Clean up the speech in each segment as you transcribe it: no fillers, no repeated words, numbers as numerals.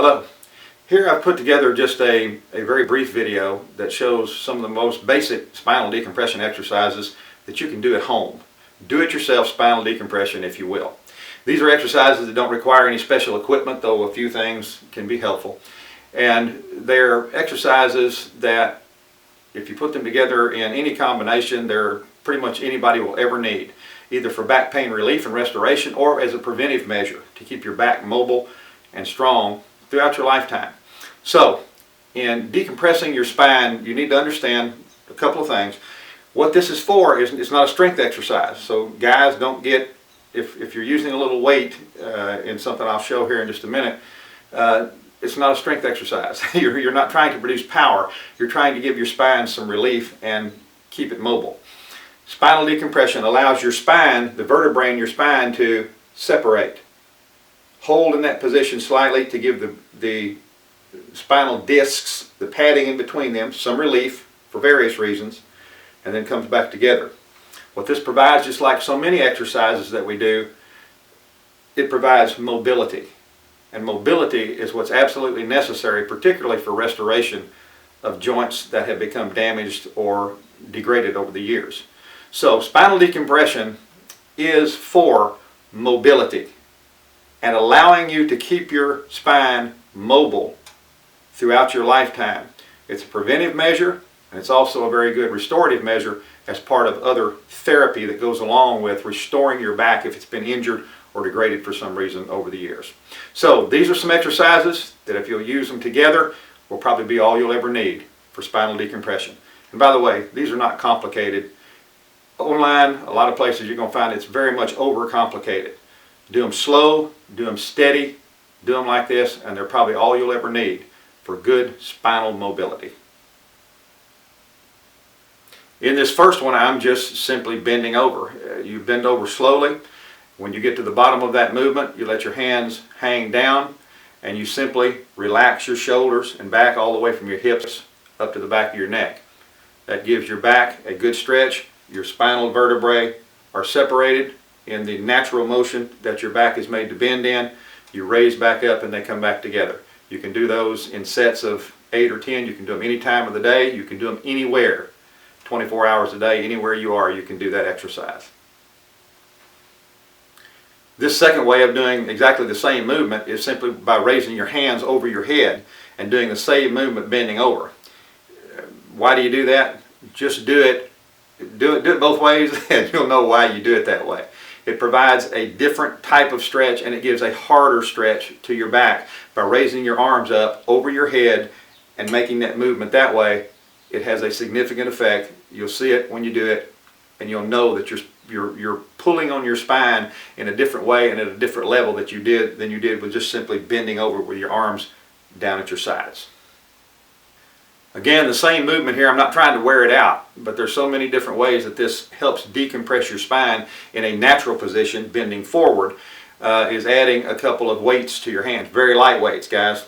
Hello. Here I've put together just a very brief video that shows some of the most basic spinal decompression exercises that you can do at home. Do-it-yourself spinal decompression, if you will. These are exercises that don't require any special equipment, though a few things can be helpful. And they're exercises that, if you put them together in any combination, they're pretty much anybody will ever need, either for back pain relief and restoration or as a preventive measure to keep your back mobile and strong throughout your lifetime. So, in decompressing your spine, you need to understand a couple of things. What this is for is it's not a strength exercise. So guys, don't get, if you're using a little weight in something I'll show here in just a minute, it's not a strength exercise. You're not trying to produce power. You're trying to give your spine some relief and keep it mobile. Spinal decompression allows your spine, the vertebrae in your spine, to separate. Hold in that position slightly to give the spinal discs, the padding in between them, some relief for various reasons, and then comes back together. What this provides, just like so many exercises that we do, it provides mobility. And mobility is what's absolutely necessary, particularly for restoration of joints that have become damaged or degraded over the years. So spinal decompression is for mobility and allowing you to keep your spine mobile throughout your lifetime. It's a preventive measure, and it's also a very good restorative measure as part of other therapy that goes along with restoring your back if it's been injured or degraded for some reason over the years. So these are some exercises that, if you'll use them together, will probably be all you'll ever need for spinal decompression. And by the way, these are not complicated. Online, a lot of places you're going to find it's very much overcomplicated. Do them slow, do them steady, do them like this, and they're probably all you'll ever need for good spinal mobility. In this first one, I'm just simply bending over. You bend over slowly. When you get to the bottom of that movement, you let your hands hang down and you simply relax your shoulders and back all the way from your hips up to the back of your neck. That gives your back a good stretch. Your spinal vertebrae are separated in the natural motion that your back is made to bend in. You raise back up and they come back together. You can do those in sets of 8 or 10. You can do them any time of the day. You can do them anywhere. 24 hours a day, anywhere you are, you can do that exercise. This second way of doing exactly the same movement is simply by raising your hands over your head and doing the same movement bending over. Why do you do that? Just do it. Do it both ways and you'll know why you do it that way. It provides a different type of stretch and it gives a harder stretch to your back. By raising your arms up over your head and making that movement that way, it has a significant effect. You'll see it when you do it and you'll know that you're pulling on your spine in a different way and at a different level than you did with just simply bending over with your arms down at your sides. Again, the same movement here. I'm not trying to wear it out, but there's so many different ways that this helps decompress your spine in a natural position, bending forward, is adding a couple of weights to your hands. Very light weights, guys.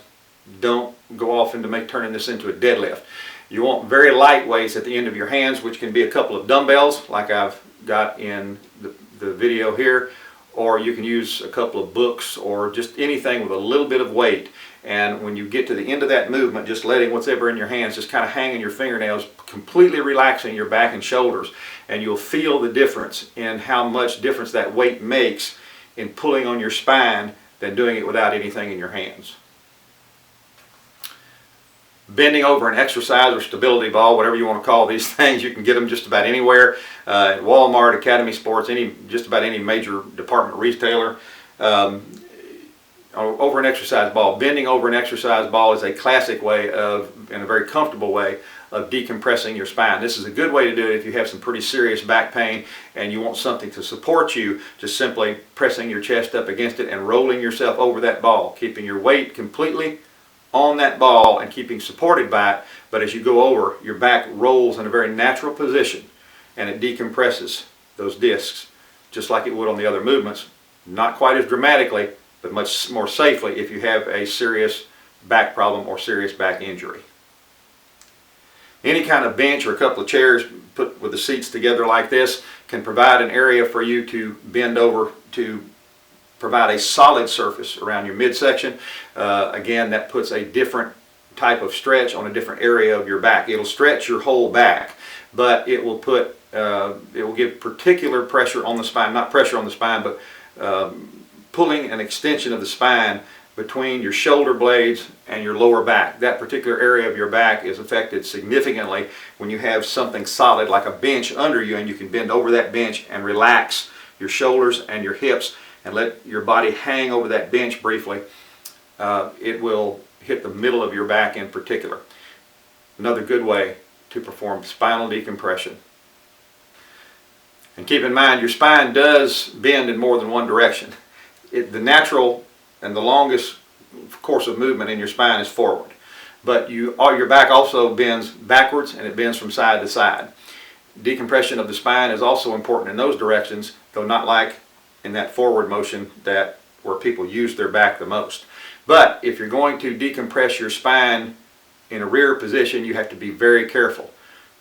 Don't go off into turning this into a deadlift. You want very light weights at the end of your hands, which can be a couple of dumbbells, like I've got in the video here, or you can use a couple of books or just anything with a little bit of weight. And when you get to the end of that movement, just letting whatever in your hands just kind of hang in your fingernails, completely relaxing your back and shoulders, and you'll feel the difference in how much difference that weight makes in pulling on your spine than doing it without anything in your hands. Bending over an exercise or stability ball, whatever you want to call these things, you can get them just about anywhere. At Walmart, Academy Sports, just about any major department retailer. Over an exercise ball. Bending over an exercise ball is a classic way of, and a very comfortable way of decompressing your spine. This is a good way to do it if you have some pretty serious back pain and you want something to support you, just simply pressing your chest up against it and rolling yourself over that ball, keeping your weight completely on that ball and keeping supported by it. But as you go over, your back rolls in a very natural position and it decompresses those discs just like it would on the other movements. Not quite as dramatically, but much more safely if you have a serious back problem or serious back injury. Any kind of bench or a couple of chairs put with the seats together like this can provide an area for you to bend over to provide a solid surface around your midsection. Again, that puts a different type of stretch on a different area of your back. It'll stretch your whole back, but it will give particular pressure on the spine, not pressure on the spine, but pulling an extension of the spine between your shoulder blades and your lower back. That particular area of your back is affected significantly when you have something solid like a bench under you, and you can bend over that bench and relax your shoulders and your hips and let your body hang over that bench briefly. It will hit the middle of your back in particular. Another good way to perform spinal decompression. And keep in mind, your spine does bend in more than one direction. The natural and the longest course of movement in your spine is forward. But your back also bends backwards, and it bends from side to side. Decompression of the spine is also important in those directions, though not like in that forward motion where people use their back the most. But if you're going to decompress your spine in a rear position, you have to be very careful.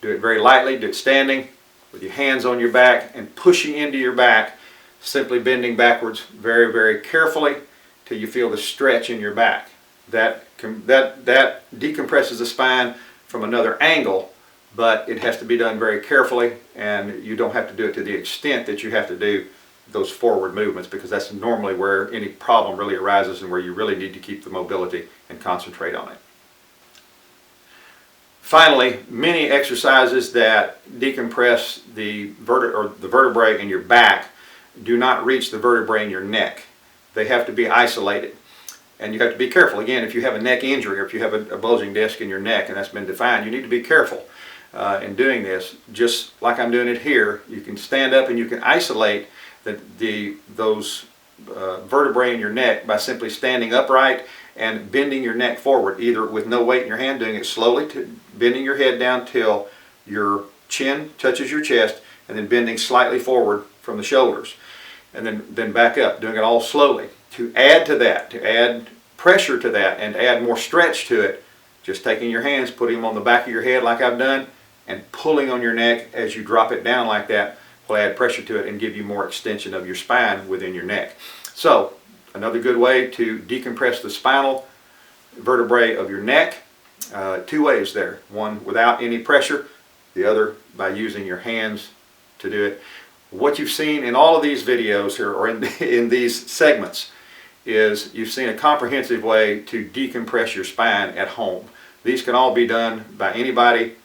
Do it very lightly, do it standing, with your hands on your back and pushing into your back, simply bending backwards very, very carefully till you feel the stretch in your back. That decompresses the spine from another angle, but it has to be done very carefully, and you don't have to do it to the extent that you have to do those forward movements, because that's normally where any problem really arises and where you really need to keep the mobility and concentrate on it. Finally, many exercises that decompress the vertebrae in your back do not reach the vertebrae in your neck. They have to be isolated. And you have to be careful. Again, if you have a neck injury or if you have a bulging disc in your neck and that's been defined, you need to be careful in doing this. Just like I'm doing it here, you can stand up and you can isolate those vertebrae in your neck by simply standing upright and bending your neck forward, either with no weight in your hand, doing it slowly, bending your head down till your chin touches your chest, and then bending slightly forward from the shoulders, and then back up, doing it all slowly. To add to that, to add pressure to that, and to add more stretch to it, just taking your hands, putting them on the back of your head like I've done, and pulling on your neck as you drop it down like that will add pressure to it and give you more extension of your spine within your neck. So, another good way to decompress the spinal vertebrae of your neck, two ways there. One without any pressure, the other by using your hands to do it. What you've seen in all of these videos here, or in these segments, is you've seen a comprehensive way to decompress your spine at home. These can all be done by anybody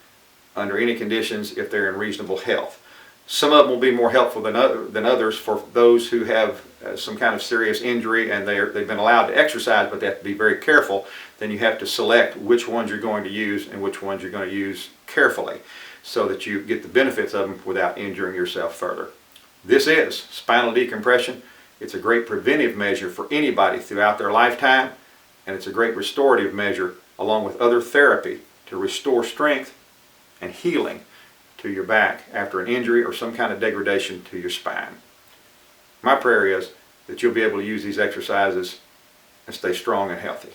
under any conditions if they're in reasonable health. Some of them will be more helpful than others for those who have some kind of serious injury and they've been allowed to exercise, but they have to be very careful. Then you have to select which ones you're going to use and which ones you're going to use carefully so that you get the benefits of them without injuring yourself further. This is spinal decompression. It's a great preventive measure for anybody throughout their lifetime, and it's a great restorative measure along with other therapy to restore strength and healing to your back after an injury or some kind of degradation to your spine. My prayer is that you'll be able to use these exercises and stay strong and healthy.